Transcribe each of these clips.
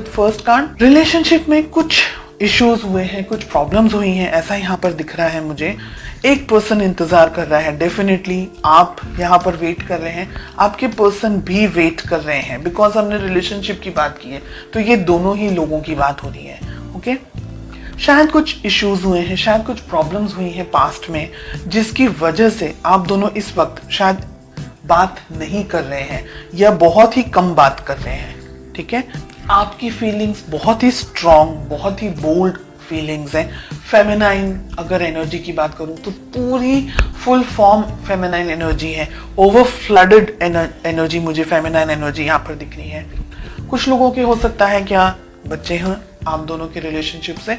With first card. Relationship में कुछ issues हुए हैं, कुछ प्रॉब्लम्स हुई हैं, ऐसा यहाँ पर दिख रहा है मुझे। एक पर्सन इंतजार कर रहा है, डेफिनेटली आप यहाँ पर वेट कर रहे हैं, आपके पर्सन भी वेट कर रहे हैं, बिकॉज हमने रिलेशनशिप की बात की है तो ये दोनों ही लोगों की बात हो रही है। ओके, शायद कुछ इश्यूज हुए हैं, शायद कुछ प्रॉब्लम्स हुई हैं पास्ट में, जिसकी वजह से आप दोनों इस वक्त शायद बात नहीं कर रहे हैं या बहुत ही कम बात कर रहे हैं। ठीक है, आपकी फीलिंग्स बहुत ही स्ट्रॉन्ग, बहुत ही बोल्ड फीलिंग्स हैं। फेमिनाइन अगर एनर्जी की बात करूं तो पूरी फुल फॉर्म फेमिनाइन एनर्जी है, ओवर फ्लडेड एनर्जी मुझे फेमिनाइन एनर्जी यहाँ पर दिख रही है। कुछ लोगों के हो सकता है क्या बच्चे हैं, आप दोनों के रिलेशनशिप से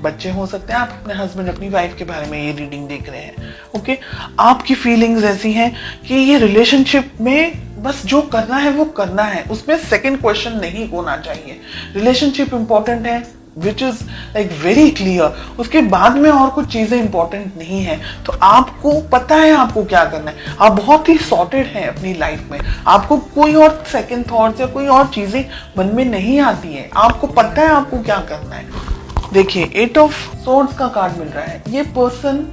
बच्चे हो सकते हैं, आप अपने हस्बैंड अपनी वाइफ के बारे में ये रीडिंग देख रहे हैं। ओके, आपकी फीलिंग्स ऐसी हैं कि ये रिलेशनशिप में बस जो करना है वो करना है, उसमें सेकंड क्वेश्चन नहीं होना चाहिए। रिलेशनशिप इंपॉर्टेंट है, which is like very clear, उसके बाद में और कुछ चीजें इंपॉर्टेंट नहीं है। तो आपको पता है आपको क्या करना है, आप बहुत ही सॉर्टेड हैं अपनी लाइफ में, आपको कोई और सेकंड थॉट्स या कोई और चीजें मन में नहीं आती है, आपको पता है आपको क्या करना है। देखिए, 8 ऑफ सोर्ड्स का कार्ड मिल रहा है। ये पर्सन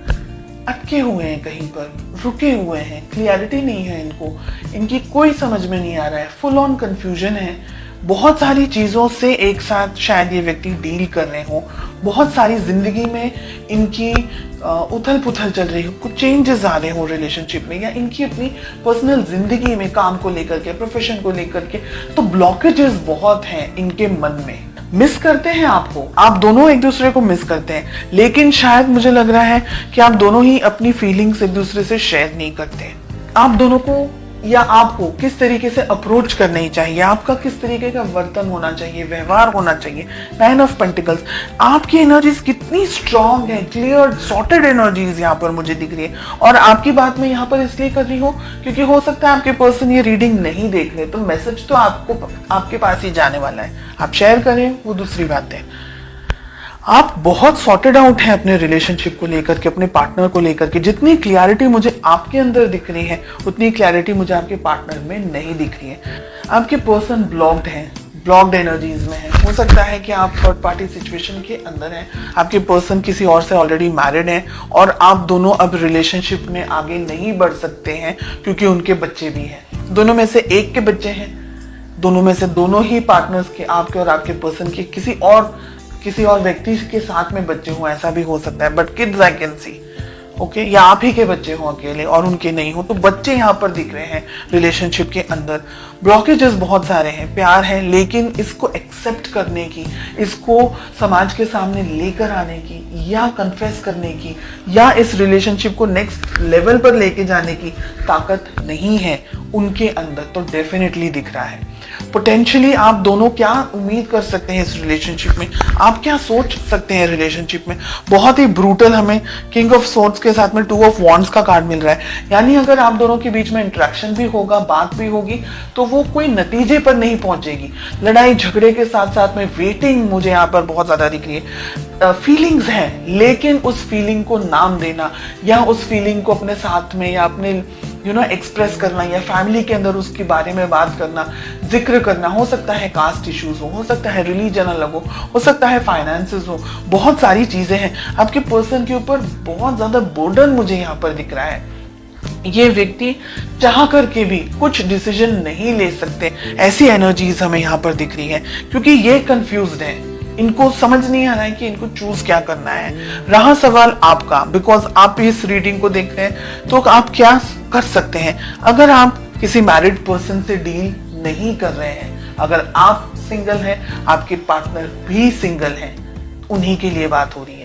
अटके हुए हैं, कहीं पर रुके हुए हैं, क्लियरिटी नहीं है इनको, इनकी कोई समझ में नहीं आ रहा है, फुल ऑन कंफ्यूजन है। बहुत सारी चीजों से एक साथ शायद ये व्यक्ति डील कर रहे हो, बहुत सारी जिंदगी में इनकी उथल पुथल चल रही हो, कुछ चेंजेस आ रहे हो रिलेशनशिप में, या इनकी अपनी पर्सनल जिंदगी में काम को लेकर के, प्रोफेशन को लेकर के, तो ब्लॉकेजेस बहुत हैं इनके मन में। मिस करते हैं आपको, आप दोनों एक दूसरे को मिस करते हैं, लेकिन शायद मुझे लग रहा है कि आप दोनों ही अपनी फीलिंग्स एक दूसरे से शेयर नहीं करते। आप दोनों को या आपको किस तरीके से अप्रोच करनी चाहिए, आपका किस तरीके का वर्तन होना चाहिए, व्यवहार होना चाहिए। 9 ऑफ पेंटिकल्स, आपकी एनर्जीज कितनी स्ट्रांग है, क्लियर सॉर्टेड एनर्जीज यहाँ पर मुझे दिख रही है। और आपकी बात मैं यहाँ पर इसलिए कर रही हूँ क्योंकि हो सकता है आपके पर्सन ये रीडिंग नहीं देख रहे, तो मैसेज तो आपको आपके पास ही जाने वाला है, आप शेयर करें वो दूसरी बात है। आप बहुत सॉर्टेड आउट हैं अपने रिलेशनशिप को लेकर के, अपने पार्टनर को लेकर के। जितनी क्लैरिटी मुझे आपके अंदर दिख रही है उतनी क्लैरिटी मुझे आपके पार्टनर में नहीं दिख रही है। आपके पर्सन ब्लॉक्ड हैं, ब्लॉक्ड एनर्जीज में है। हो सकता है कि आप थर्ड पार्टी सिचुएशन के अंदर हैं, आपके पर्सन किसी और से ऑलरेडी मैरिड हैं और आप दोनों अब रिलेशनशिप में आगे नहीं बढ़ सकते हैं क्योंकि उनके बच्चे भी हैं। दोनों में से एक के बच्चे हैं, दोनों में से दोनों ही पार्टनर्स के, आपके और आपके पर्सन के, किसी और व्यक्ति के साथ में बच्चे हों, ऐसा भी हो सकता है, but kids I can see. Okay, या आप ही के बच्चे हों अकेले और उनके नहीं हो, तो बच्चे यहाँ पर दिख रहे हैं रिलेशनशिप के अंदर। ब्लॉकेजेस बहुत सारे हैं, प्यार है लेकिन इसको एक्सेप्ट करने की, इसको समाज के सामने लेकर आने की, या कन्फेस करने की, या इस रिलेशनशिप को नेक्स्ट लेवल पर लेके जाने की ताकत नहीं है उनके अंदर। तो डेफिनेटली दिख रहा है पोटेंशियली आप दोनों क्या उम्मीद कर सकते हैं इस रिलेशनशिप में, आप क्या सोच सकते हैं रिलेशनशिप में। बहुत ही ब्रूटल हमें किंग ऑफ सोर्ड्स के साथ में 2 ऑफ वॉन्ड्स का कार्ड मिल रहा है, यानी अगर आप दोनों के बीच में इंटरेक्शन भी होगा, बात भी होगी, तो वो कोई नतीजे पर नहीं पहुंचेगी। लड़ाई झगड़े के साथ साथ में वेटिंग मुझे यहाँ पर बहुत ज्यादा दिख रही है। फीलिंग्स हैं, लेकिन उस फीलिंग को नाम देना या उस फीलिंग को अपने साथ में या अपने एक्सप्रेस करना या फैमिली के अंदर उसके बारे में बात करना, जिक्र करना, हो सकता है कास्ट इश्यूज हो सकता है रिलीजन अलग हो सकता है फाइनेंसेस हो, बहुत सारी चीजें हैं। आपके पर्सन के ऊपर बहुत ज्यादा बर्डन मुझे यहाँ पर दिख रहा है। ये व्यक्ति चाह करके भी कुछ डिसीजन नहीं ले सकते, ऐसी एनर्जीज हमें यहाँ पर दिख रही है, क्योंकि ये कंफ्यूज्ड है, इनको समझ नहीं आ रहा है कि इनको चूज क्या करना है। रहा सवाल आपका, बिकॉज आप इस रीडिंग को देख रहे हैं, तो आप क्या कर सकते हैं। अगर आप किसी मैरिड पर्सन से डील नहीं कर रहे हैं, अगर आप सिंगल हैं, आपके पार्टनर भी सिंगल हैं, उन्हीं के लिए बात हो रही है,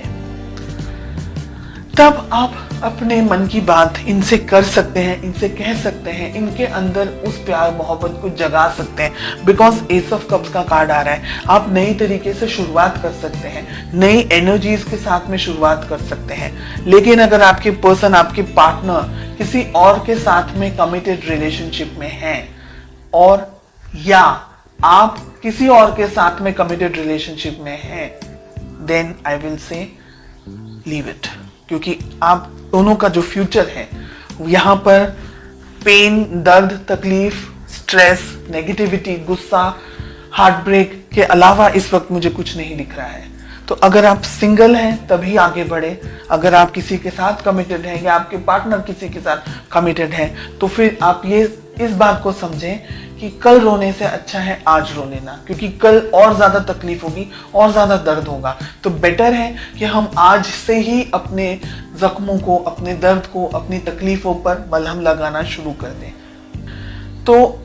तब आप अपने मन की बात इनसे कर सकते हैं, इनसे कह सकते हैं, इनके अंदर उस प्यार मोहब्बत को जगा सकते हैं। बिकॉज एस ऑफ कप्स का कार्ड आ रहा है, आप नई तरीके से शुरुआत कर सकते हैं, नई एनर्जीज के साथ में शुरुआत कर सकते हैं। लेकिन अगर आपके पर्सन, आपके पार्टनर किसी और के साथ में कमिटेड रिलेशनशिप में हैं, और या आप किसी और के साथ में कमिटेड रिलेशनशिप में हैं, then I will say leave it, क्योंकि आप दोनों का जो फ्यूचर है यहाँ पर पेन, दर्द, तकलीफ, स्ट्रेस, नेगेटिविटी, गुस्सा, हार्ट ब्रेक के अलावा इस वक्त मुझे कुछ नहीं दिख रहा है। तो अगर आप सिंगल हैं तभी आगे बढ़े, अगर आप किसी के साथ कमिटेड हैं या आपके पार्टनर किसी के साथ कमिटेड है तो फिर आप ये इस बात को समझें कि कल रोने से अच्छा है आज रो लेना, क्योंकि कल और ज्यादा तकलीफ होगी और ज्यादा दर्द होगा। तो बेटर है कि हम आज से ही अपने जख्मों को, अपने दर्द को, अपनी तकलीफों पर मलहम लगाना शुरू कर दें। तो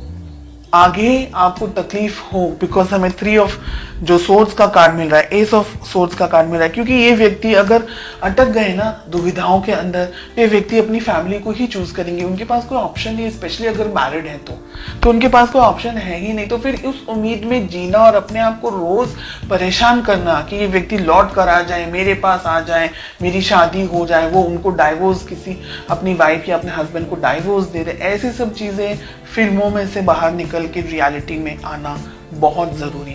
आगे आपको तकलीफ हो, बिकॉज हमें 3 ऑफ जो सोर्ड्स का कार्ड मिल रहा है, एस ऑफ सोर्ड्स का कार्ड मिल रहा है, क्योंकि ये व्यक्ति अगर अटक गए ना दुविधाओं के अंदर, ये व्यक्ति अपनी फैमिली को ही चूज करेंगे। उनके पास कोई ऑप्शन नहीं, स्पेशली अगर मैरिड है तो उनके पास कोई ऑप्शन है ही नहीं। तो फिर उस उम्मीद में जीना और अपने आप को रोज परेशान करना कि ये व्यक्ति लौट कर आ जाए, मेरे पास आ जाए, मेरी शादी हो जाए, वो उनको डाइवोर्स, किसी अपनी वाइफ या अपने हस्बैंड को डाइवोर्स दे दे, ऐसी सब चीजें फिल्मों में से बाहर निकल के रियलिटी में आना बहुत जरूरी है।